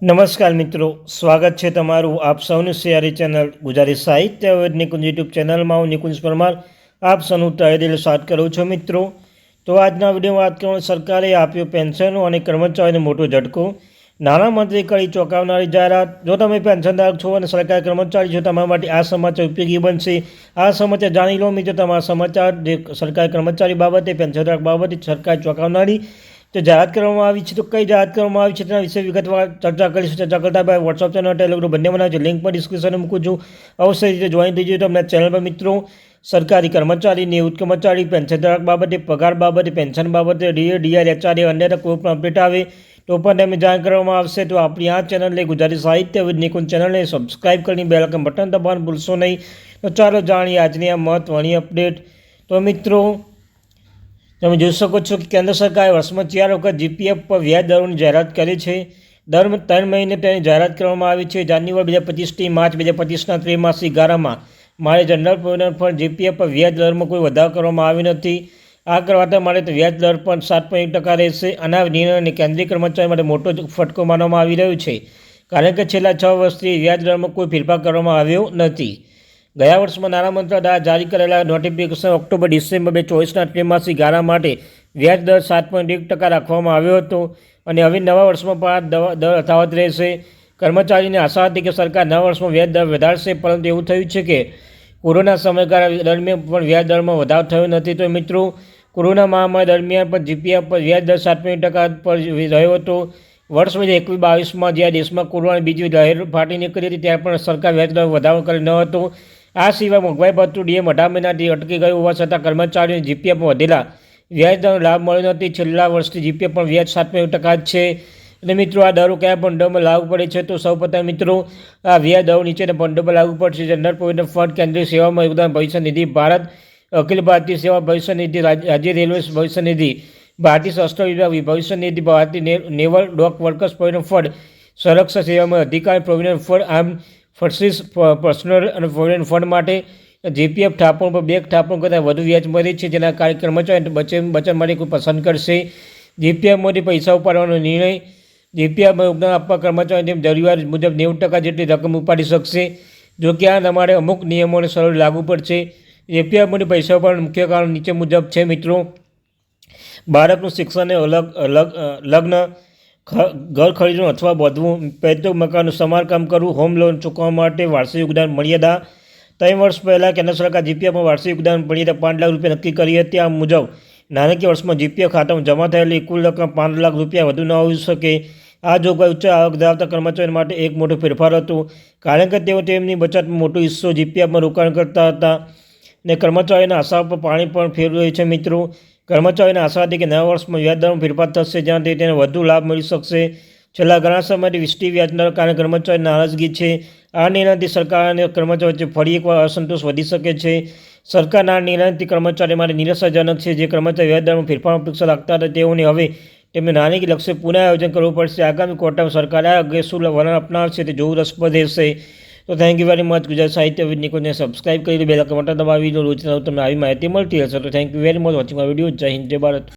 નમસ્કાર મિત્રો, સ્વાગત છે તમારું આપ સૌની સિયારી ચેનલ ગુજરાતી સાહિત્ય વિદ નિકુંજ યુટ્યુબ ચેનલમાં હું નિકુંજ પરમાર આપ સૌનું તહેદિલ સ્વાગત કરું છું. મિત્રો, તો આજના વિડીયોમાં વાત કરવામાં સરકારે આપ્યો પેન્શનો અને કર્મચારીને મોટો ઝટકો. નાણામંત્રી કરી ચોંકાવનારી જાહેરાત. જો તમે પેન્શનધારક છો અને સરકારી કર્મચારી છો, તમારા માટે આ સમાચાર ઉપયોગી બનશે. આ સમાચાર જાણી લો મિત્રો. તમારા સમાચાર જે સરકારી કર્મચારી બાબતે, પેન્શનધારક બાબતે સરકાર ચોંકાવનારી તો જાહેરાત કરવામાં આવી છે. તો કઈ જાહેરાત કરવામાં આવી છે તેના વિશે વિગતવાર ચર્ચા કરીશું. ચર્ચા કરતા ભાઈ વોટ્સઅપ ચેનલ ટેલિગ્રામ બંને બનાવે છે, લિંક પર ડિસ્ક્રિપ્શનમાં મૂકું છું. અવશ્ય રીતે જોઈન થઈ જજો તમને ચેનલ પર. મિત્રો, સરકારી કર્મચારી, નિવૃત્ત કર્મચારી, પેન્શનધારક બાબતે, પગાર બાબતે, પેન્શન બાબતે, ડીઆર, એચઆરએ અન્ય કોઈ પણ અપડેટ આવે તો પણ તમે જાણ કરવામાં આવશે. તો આપણી આ ચેનલને ગુજરાતી સાહિત્ય વિદ નિકુંજ ચેનલને સબસ્ક્રાઈબ કરીને બેલ આઇકન બટન દબાવવાનું ભૂલશો નહીં. તો ચાલો જાણીએ આજની આ મહત્ત્વની અપડેટ. તો મિત્રો, તમે જોઈ શકો છો કે કેન્દ્ર સરકારે વર્ષમાં 4 વખત જીપીએફ પર વ્યાજ દરોની જાહેરાત કરી છે. દર 3 મહિને તેની જાહેરાત કરવામાં આવી છે. જાન્યુઆરી 2025થી માર્ચ 2025ના ત્રિમાસિક ગાળામાં મારે જનરલ પ્રોવિડન્ટ ફંડ જીપીએફ પર વ્યાજ દરમાં કોઈ વધારો કરવામાં આવ્યો નથી. આ કરવાથી માટે વ્યાજ દર પણ 7.1% રહેશે. આના નિર્ણયને કેન્દ્રીય કર્મચારી માટે મોટો ફટકો માનવામાં આવી રહ્યો છે, કારણ કે છેલ્લા 6 વર્ષથી વ્યાજ દરમાં કોઈ ફેરફાર કરવામાં આવ્યો નથી. ગયા વર્ષમાં નાણામંત્રાલય દ્વારા જારી કરેલા નોટિફિકેશન ઓક્ટોબર-ડિસેમ્બર 2024ના ત્રિમાસિક ગાળા માટે વ્યાજ દર 7.1% રાખવામાં આવ્યો હતો અને હવે નવા વર્ષમાં પણ દર યથાવત રહેશે. કર્મચારીને આશા હતી કે સરકાર નવા વર્ષમાં વ્યાજ દર વધારશે, પરંતુ એવું થયું છે કે કોરોના સમયગાળા દરમિયાન પણ વ્યાજ દરમાં વધારો થયો નથી. તો મિત્રો, કોરોના મહામારી દરમિયાન પણ જીપીએફ પર વ્યાજ દર 7.1% પર રહ્યો હતો. વર્ષ 2021-22માં જ્યારે દેશમાં કોરોનાની બીજી લહેર ફાટી નીકળી હતી ત્યારે પણ સરકાર વ્યાજ દર વધારો કરી ન હતો. આ સિવાય મોંઘવારી ભથ્થું ડીએમ 18 મહિનાથી અટકી ગયું હોવા છતાં કર્મચારીઓને જીપીએફમાં વધેલા વ્યાજદરનો લાભ મળ્યો નથી. છેલ્લા વર્ષથી જીપીએફ પણ વ્યાજ 7.1% જ છે. અને મિત્રો, આ દરો કયા ભંડોળમાં લાગુ પડે છે? તો સૌપ્રથમ મિત્રો, આ વ્યાજ દરો નીચેના ભંડોળમાં લાગુ પડશે: જનરલ પ્રોવિડન્ટ ફંડ, કેન્દ્રીય સેવામાં યોગદાન ભવિષ્ય નિધિ, ભારત અખિલ ભારતીય સેવા ભવિષ્ય નિધિ, રાજ્ય રેલવે ભવિષ્ય નિધિ, ભારતીય સશસ્ત્ર વિભાગ ભવિષ્ય નિધિ, ભારતીય નેવલ ડોક વર્કર્સ પ્રોવિડન્ટ ફંડ, સંરક્ષણ સેવામાં અધિકારી provident fund, arm forces personal અને પ્રોવિડન્ટ ફંડ માટે જીપીએફ થાપણ પર બેંક થાપણ કરતાં વધુ વ્યાજ મળે છે, જેના કારણે કર્મચારી બચત માટે કોઈ પસંદ કરશે. જીપીએફમાંથી પૈસા ઉપાડવાનો નિર્ણય: જીપીએફમાં યોગદાન આપવા કર્મચારીની જરૂરિયાત મુજબ 90% જેટલી રકમ ઉપાડી શકશે. જો કે આ તમારે અમુક નિયમોને સરળ લાગુ પડશે. જીપીએફમાંથી પૈસા ઉપાડવાનું મુખ્ય કારણ નીચે મુજબ છે. મિત્રો, બાળકનું શિક્ષણ, લગ્ન, ઘર ખરીદવું અથવા બાંધવું, પૈતૃક મકાનનું સમારકામ કરવું, હોમ લોન ચૂકવવા માટે વાર્ષિક યોગદાન મર્યાદા. 3 વર્ષ પહેલાં કેન્દ્ર સરકાર જીપીએફમાં વાર્ષિક યોગદાન મર્યાદા 5 લાખ રૂપિયા નક્કી કરી હતી. આ મુજબ નાણાકીય વર્ષમાં જીપીએફ ખાતામાં જમા થયેલી કુલ રકમ 5 લાખ રૂપિયા વધુ ન હોઈ શકે. આ જોગવાઈ ઉચ્ચ આવક ધરાવતા કર્મચારીઓ માટે એક મોટો ફેરફાર હતો, કારણ કે તેઓ તેમની બચતમાં મોટો હિસ્સો જીપીએફમાં રોકાણ કરતા હતા અને કર્મચારીઓના આશા પર પાણી પણ ફેરવી છે. મિત્રો, કર્મચારીઓને આશા હતી કે નવા વર્ષમાં વ્યાજદરમાં ફેરફાર થશે, જેનાથી તેને વધુ લાભ મળી શકશે. છેલ્લા ઘણા સમયથી વિસ્ટી વ્યાજના કારણે કર્મચારી નારાજગી છે. આ નિર્ણયથી સરકાર અને કર્મચારીઓ વચ્ચે ફરી એકવાર અસંતોષ વધી શકે છે. સરકારના આ નિર્ણયથી કર્મચારીઓ માટે નિરાશાજનક છે. જે કર્મચારી વ્યાજદરમાં ફેરફારની અપેક્ષા રાખતા હતા, તેઓને હવે તેમને નાણાકીય લક્ષ્ય પુનઃ આયોજન કરવું પડશે. આગામી ક્વાર્ટરમાં સરકાર આ અંગે શું વલણ અપનાવશે તે જોવું રસપ્રદ રહેશે. તો thank you very much. Gujarati સાહિત્ય વિદ નિકુંજને સબસ્ક્રાઈબ કરી બેલ આઇકન બટન દબાવી દો. રોજ તમને આવી માહિતી મળતી રહેશે. તો thank you very much watching my video. જય હિન્દ, જય ભારત.